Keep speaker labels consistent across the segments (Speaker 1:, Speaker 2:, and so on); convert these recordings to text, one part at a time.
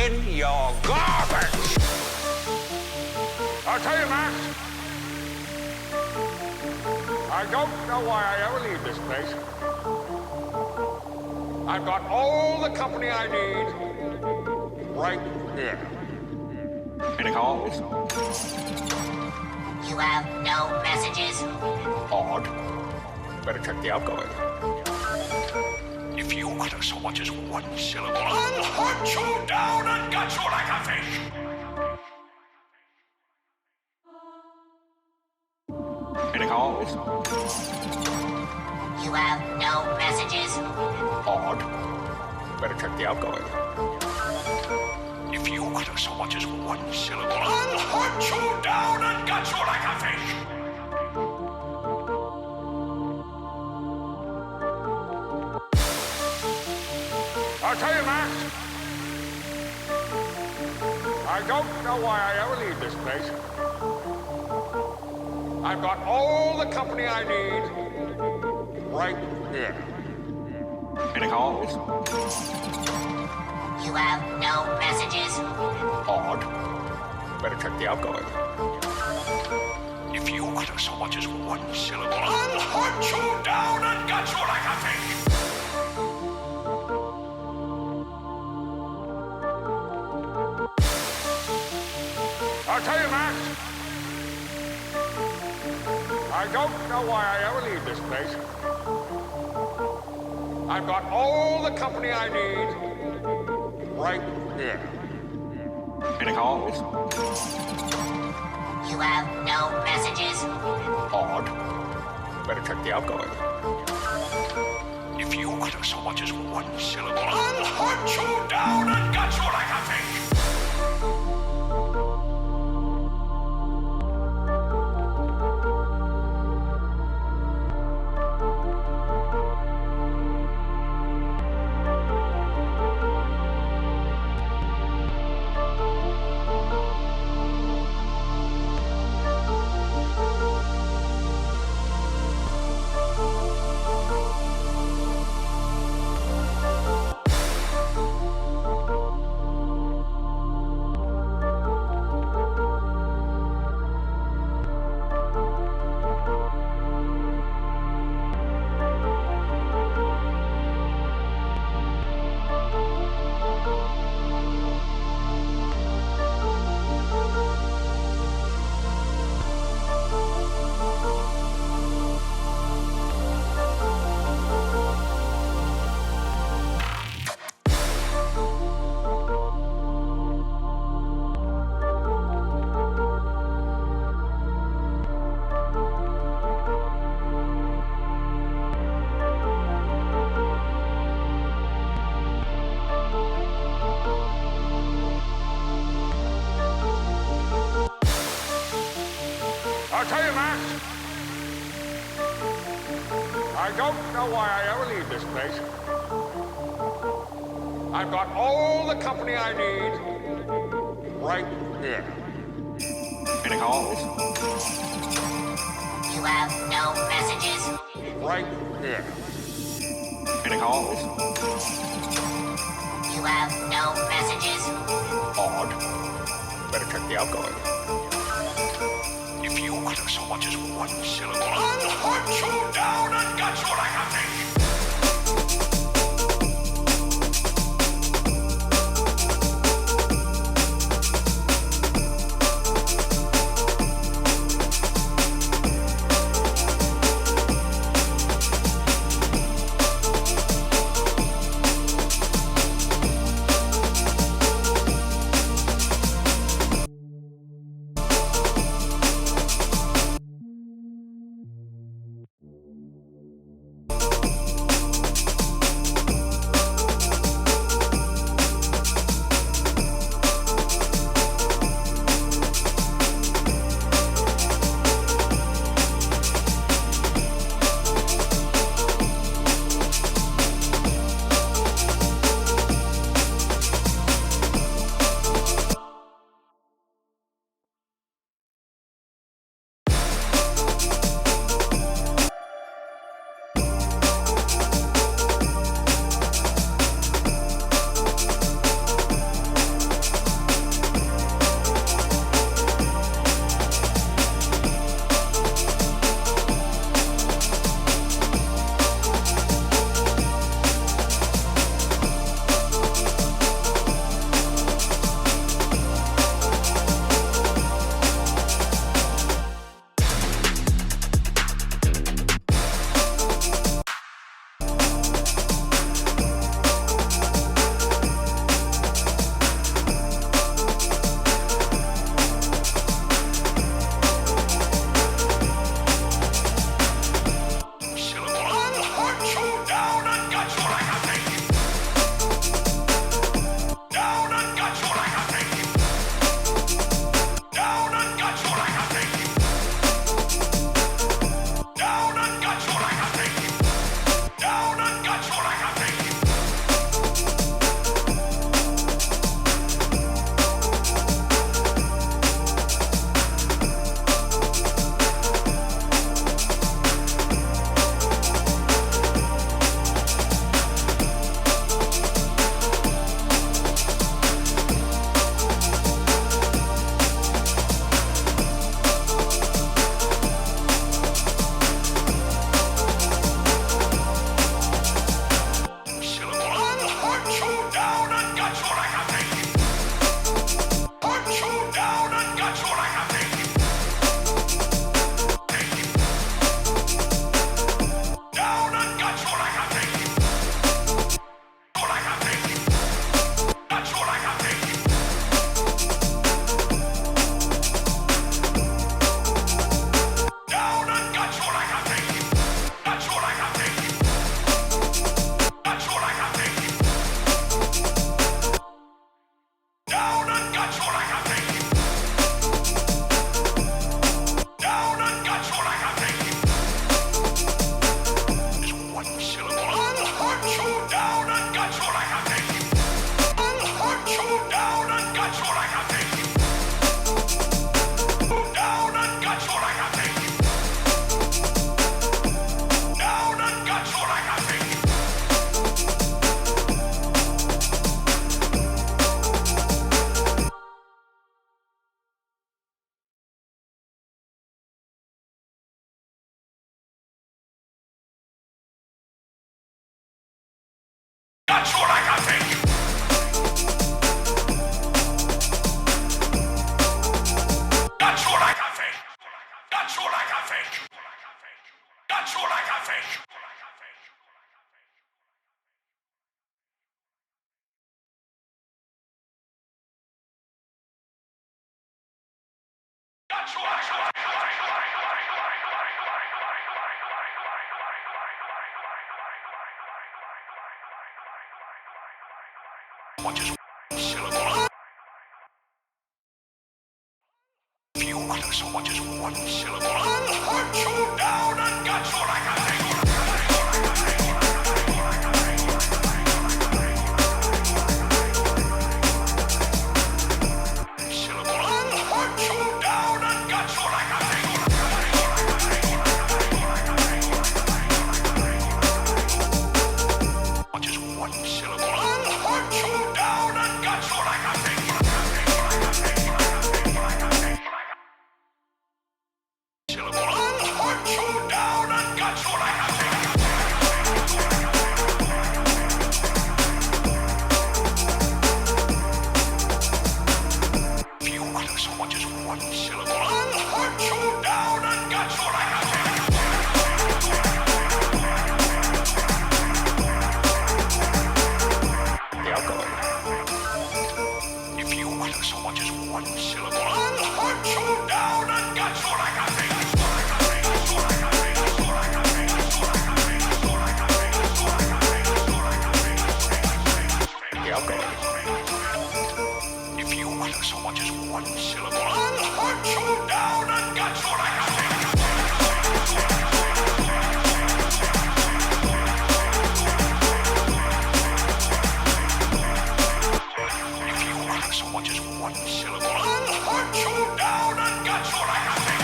Speaker 1: in your garbage. I'll tell you, Max, I don't know why I ever leave this place. I've got all the company I need right here. Any calls?
Speaker 2: You have no messages?
Speaker 1: Odd. Better check the outgoing. If you utter so much as one syllable, I'll hunt you down and gut you like a fish. Any calls?
Speaker 2: You have no messages?
Speaker 1: Odd. Better check the outgoing. If you utter so much as one syllable, I'll hunt you down and gut you like a fish. I'll tell you, Max, I don't know why I ever leave this place. I've got all the company I need right here. Any calls?
Speaker 2: You have no messages?
Speaker 1: Odd. Better check the outgoing. If you utter so much as one syllable, I'll hunt you down and gut you like a fish. I'll tell you, Max, I don't know why I ever leave this place. I've got all the company I need right here. Any calls?
Speaker 2: You have no messages?
Speaker 1: Odd. Better check the outgoing. If you utter so much as one syllable, I'll hunt you down and gut you like a fish. I'll tell you, Max, I don't know why I ever leave this place. I've got all the company I need right here. Any calls?
Speaker 2: You have no messages?
Speaker 1: Right here. Any calls?
Speaker 2: You have no messages?
Speaker 1: Odd. Better check the outgoing. If you utter so much as one syllable, I'll hunt you down and gut you like a fish. What is one syllable? If you utter so much as one syllable, I'll hunt you down and gut you like a thing. Syllable, I'll hunt you down and gut you like a thing. What is one syllable? I'll hunt you down and gut you like a thing. Syllable, I'll hunt you down and gut you like a thing. If you utter so much as one syllable, I'll hunt you down and gut you like a thing. The outgoing. If you utter so much as one syllable, I'll hunt you down and gut you like a thing. The outgoing. If you utter so much as one syllable, I'll hunt you down and gut you like a thing. If you utter so much as one syllable, I'll hunt you down and gut you like a thing.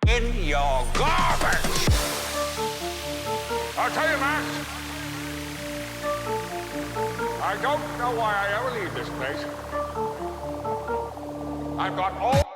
Speaker 1: In your garbage! I'll tell you, Max, I don't know why I ever leave this place. I've got all